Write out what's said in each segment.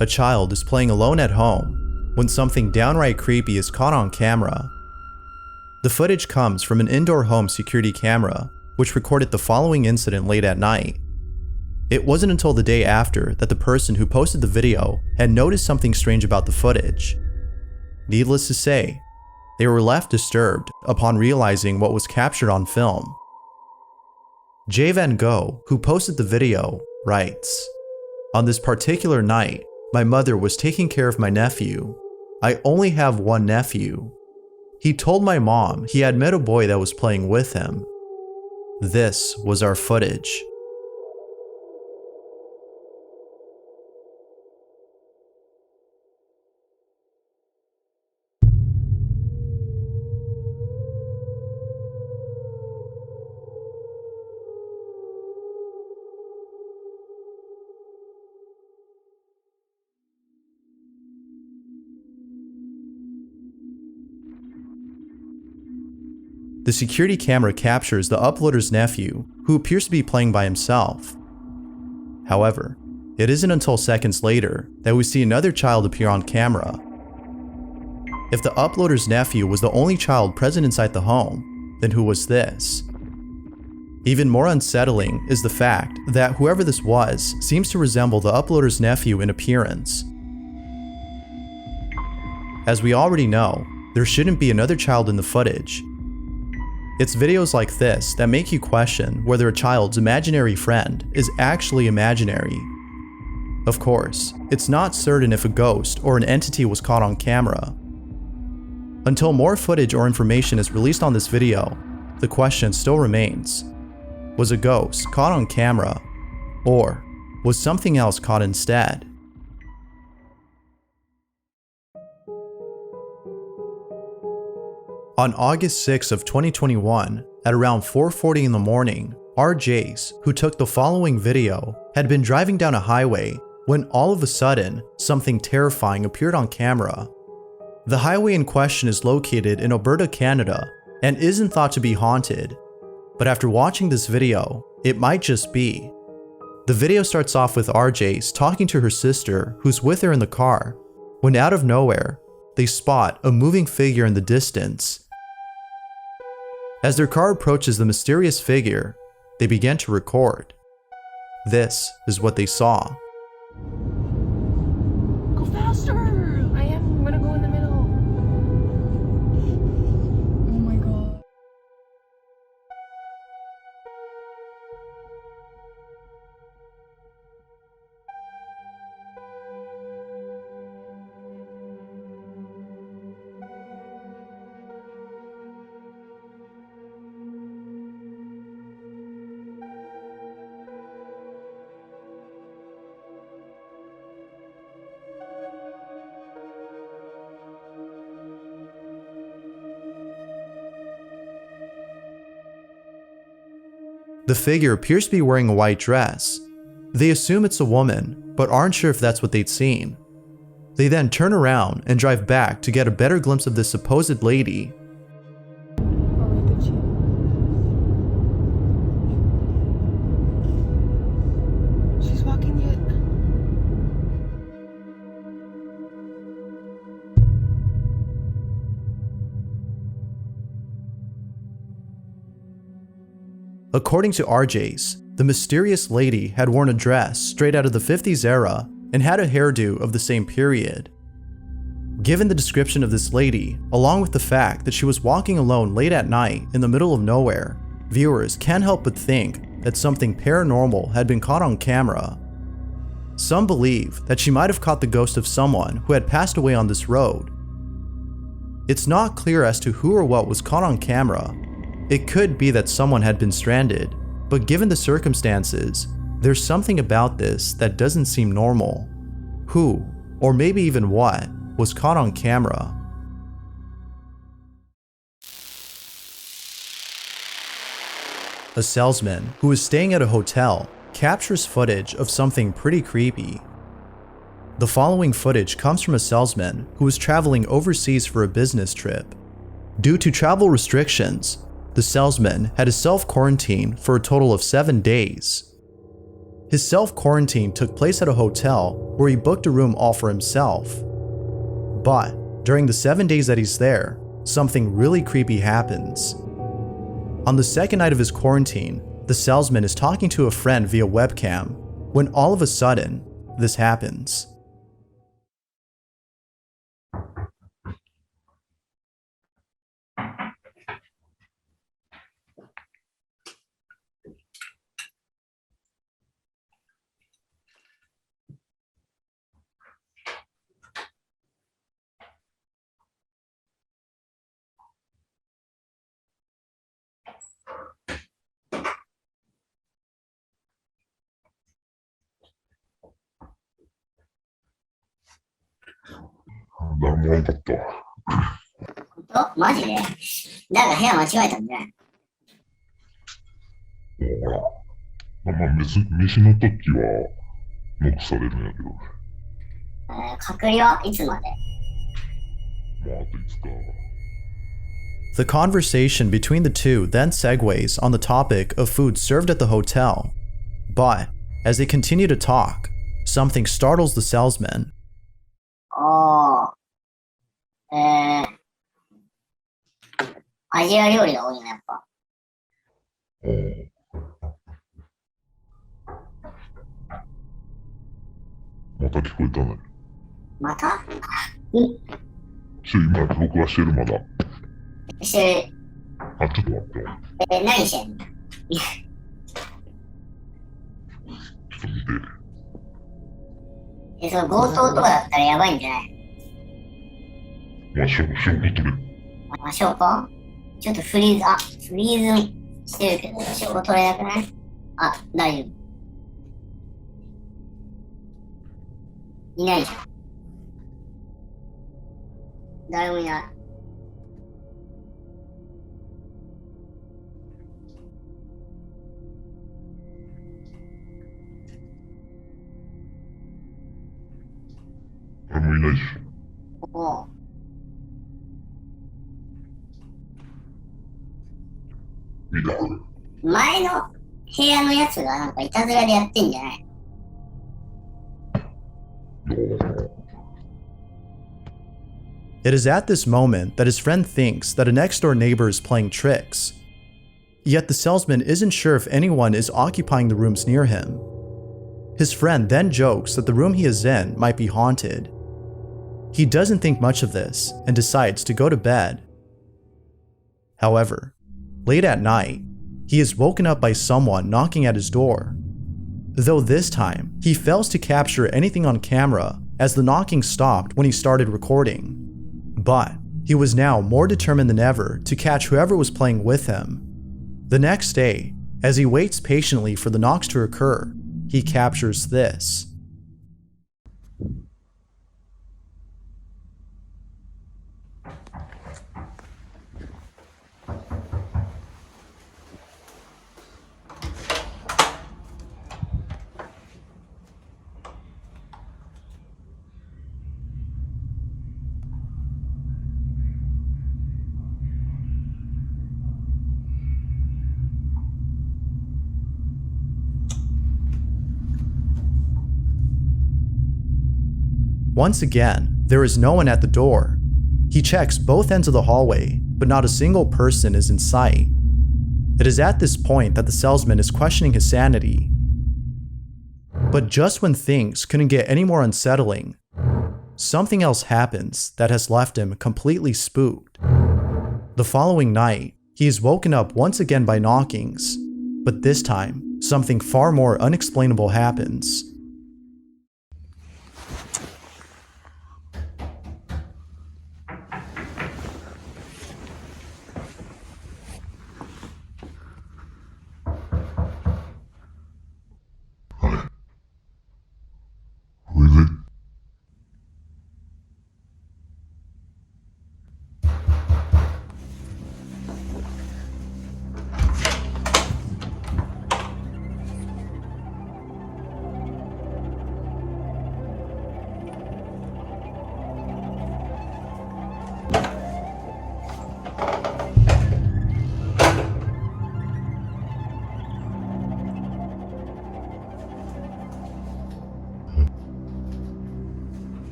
A child is playing alone at home when something downright creepy is caught on camera. The footage comes from an indoor home security camera, which recorded the following incident late at night. It wasn't until the day after that the person who posted the video had noticed something strange about the footage. Needless to say, they were left disturbed upon realizing what was captured on film. J. Van Gogh, who posted the video, writes, "On this particular night, my mother was taking care of my nephew. I only have one nephew. He told my mom he had met a boy that was playing with him. This was our footage." The security camera captures the uploader's nephew, who appears to be playing by himself. However, it isn't until seconds later that we see another child appear on camera. If the uploader's nephew was the only child present inside the home, then who was this? Even more unsettling is the fact that whoever this was seems to resemble the uploader's nephew in appearance. As we already know, there shouldn't be another child in the footage. It's videos like this that make you question whether a child's imaginary friend is actually imaginary. Of course, it's not certain if a ghost or an entity was caught on camera. Until more footage or information is released on this video, the question still remains: was a ghost caught on camera, or was something else caught instead? On August 6 of 2021, at around 4:40 in the morning, RJs, who took the following video, had been driving down a highway when all of a sudden, something terrifying appeared on camera. The highway in question is located in Alberta, Canada, and isn't thought to be haunted. But after watching this video, it might just be. The video starts off with RJs talking to her sister, who's with her in the car, when out of nowhere, they spot a moving figure in the distance. As their car approaches the mysterious figure, they begin to record. This is what they saw. Go faster! I'm gonna go in the middle. Oh my god. The figure appears to be wearing a white dress. They assume it's a woman, but aren't sure if that's what they'd seen. They then turn around and drive back to get a better glimpse of this supposed lady. She's walking yet. According to RJs, the mysterious lady had worn a dress straight out of the 50s era and had a hairdo of the same period. Given the description of this lady, along with the fact that she was walking alone late at night in the middle of nowhere, viewers can't help but think that something paranormal had been caught on camera. Some believe that she might have caught the ghost of someone who had passed away on this road. It's not clear as to who or what was caught on camera. It could be that someone had been stranded, but given the circumstances, there's something about this that doesn't seem normal. Who, or maybe even what, was caught on camera? A salesman who is staying at a hotel captures footage of something pretty creepy. The following footage comes from a salesman who was traveling overseas for a business trip. Due to travel restrictions, the salesman had to self-quarantine for a total of 7 days. His self-quarantine took place at a hotel where he booked a room all for himself. But during the 7 days that he's there, something really creepy happens. On the second night of his quarantine, the salesman is talking to a friend via webcam when all of a sudden, this happens.マジでなんか部屋間違えたんじゃない飯の時はノックされるんやけど、隔離はいつまであと5日。 The conversation between the two then segues on the topic of food served at the hotel. But as they continue to talk, something startles the salesman. おー。アジア料理が多いな、やっぱ。また聞こえたね。また今録画してるまだ。してる。ちょっと待って。何してんのちょっと見て。その強盗とかだったらやばいんじゃない証拠取れ。証拠ちょっとフリーズしてるけど、証拠取れなくない大丈夫。いないじゃん。誰もいない。誰もいないでしょ。おう。見たこれ。前の部屋のやつがなんかいたずらでやってんじゃない？ It is at this moment that his friend thinks that a next-door neighbor is playing tricks. Yet the salesman isn't sure if anyone is occupying the rooms near him. His friend then jokes that the room he is in might be haunted. He doesn't think much of this and decides to go to bed. However, late at night, he is woken up by someone knocking at his door. Though this time, he fails to capture anything on camera as the knocking stopped when he started recording. But he was now more determined than ever to catch whoever was playing with him. The next day, as he waits patiently for the knocks to occur, he captures this. Once again, there is no one at the door. He checks both ends of the hallway, but not a single person is in sight. It is at this point that the salesman is questioning his sanity. But just when things couldn't get any more unsettling, something else happens that has left him completely spooked. The following night, he is woken up once again by knockings, but this time, something far more unexplainable happens.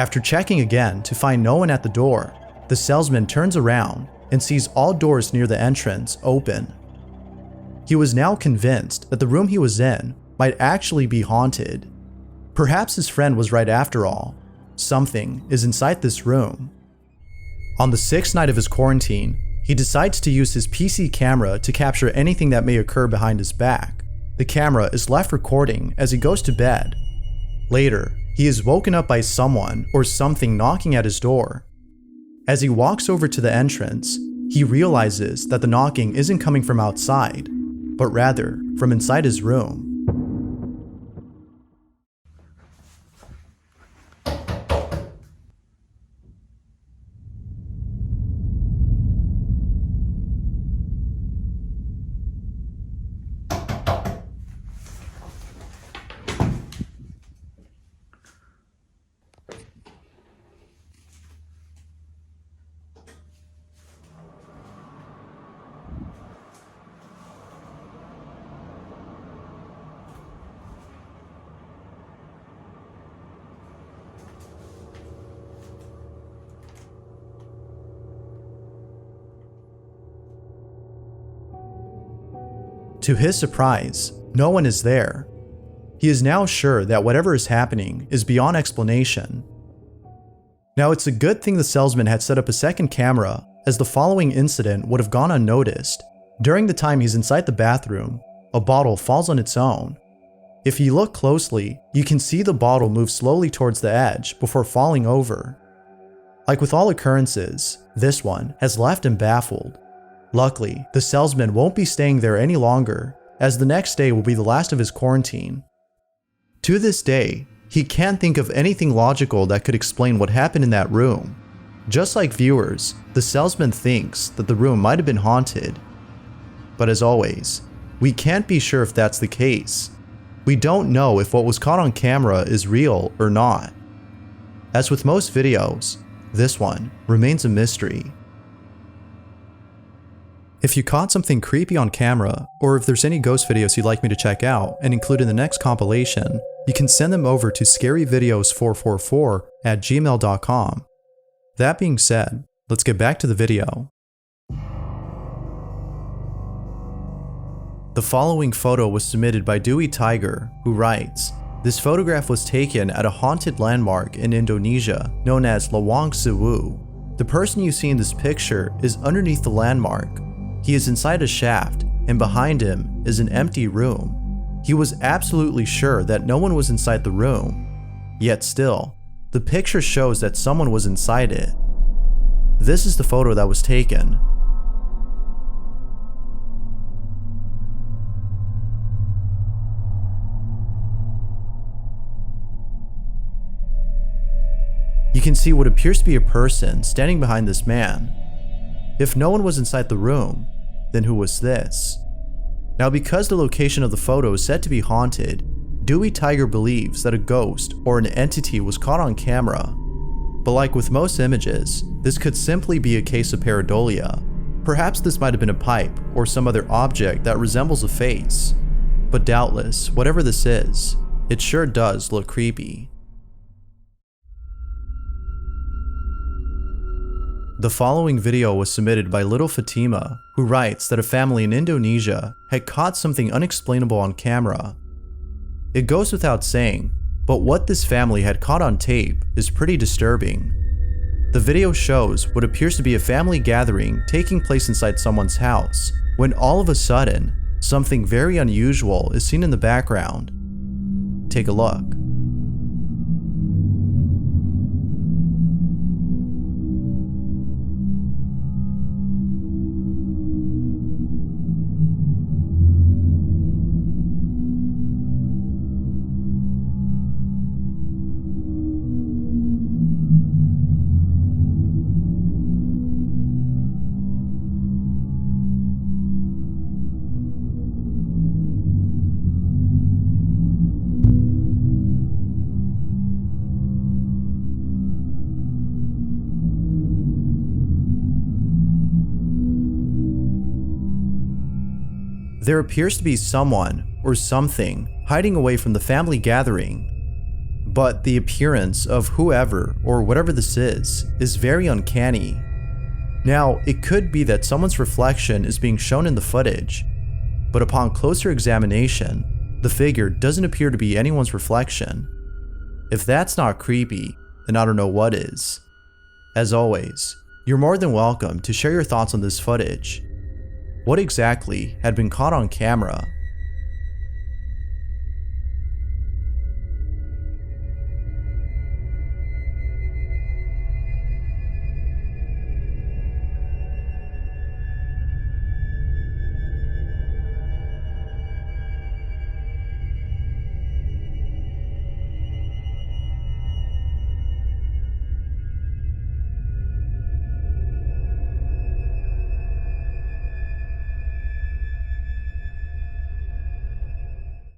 After checking again to find no one at the door, the salesman turns around and sees all doors near the entrance open. He was now convinced that the room he was in might actually be haunted. Perhaps his friend was right after all. Something is inside this room. On the 6th night of his quarantine, he decides to use his PC camera to capture anything that may occur behind his back. The camera is left recording as he goes to bed. Later, he is woken up by someone or something knocking at his door. As he walks over to the entrance, he realizes that the knocking isn't coming from outside, but rather from inside his room. To his surprise, no one is there. He is now sure that whatever is happening is beyond explanation. Now, it's a good thing the salesman had set up a second camera, as the following incident would have gone unnoticed. During the time he's inside the bathroom, a bottle falls on its own. If you look closely, you can see the bottle move slowly towards the edge before falling over. Like with all occurrences, this one has left him baffled. Luckily, the salesman won't be staying there any longer, as the next day will be the last of his quarantine. To this day, he can't think of anything logical that could explain what happened in that room. Just like viewers, the salesman thinks that the room might have been haunted. But as always, we can't be sure if that's the case. We don't know if what was caught on camera is real or not. As with most videos, this one remains a mystery. If you caught something creepy on camera, or if there's any ghost videos you'd like me to check out and include in the next compilation, you can send them over to scaryvideos444@gmail.com. That being said, let's get back to the video. The following photo was submitted by Dewey Tiger, who writes, "This photograph was taken at a haunted landmark in Indonesia known as Lawang Sewu. The person you see in this picture is underneath the landmark. He is inside a shaft, and behind him is an empty room. He was absolutely sure that no one was inside the room. Yet still, the picture shows that someone was inside it. This is the photo that was taken." You can see what appears to be a person standing behind this man. If no one was inside the room, then who was this? Now, because the location of the photo is said to be haunted, Dewey Tiger believes that a ghost or an entity was caught on camera. But like with most images, this could simply be a case of pareidolia. Perhaps this might have been a pipe or some other object that resembles a face. But doubtless, whatever this is, it sure does look creepy. The following video was submitted by Little Fatima, who writes that a family in Indonesia had caught something unexplainable on camera. It goes without saying, but what this family had caught on tape is pretty disturbing. The video shows what appears to be a family gathering taking place inside someone's house, when all of a sudden, something very unusual is seen in the background. Take a look. There appears to be someone or something hiding away from the family gathering. but the appearance of whoever or whatever this is very uncanny. Now, it could be that someone's reflection is being shown in the footage, but upon closer examination, the figure doesn't appear to be anyone's reflection. If that's not creepy, then I don't know what is. As always, you're more than welcome to share your thoughts on this footage. What exactly had been caught on camera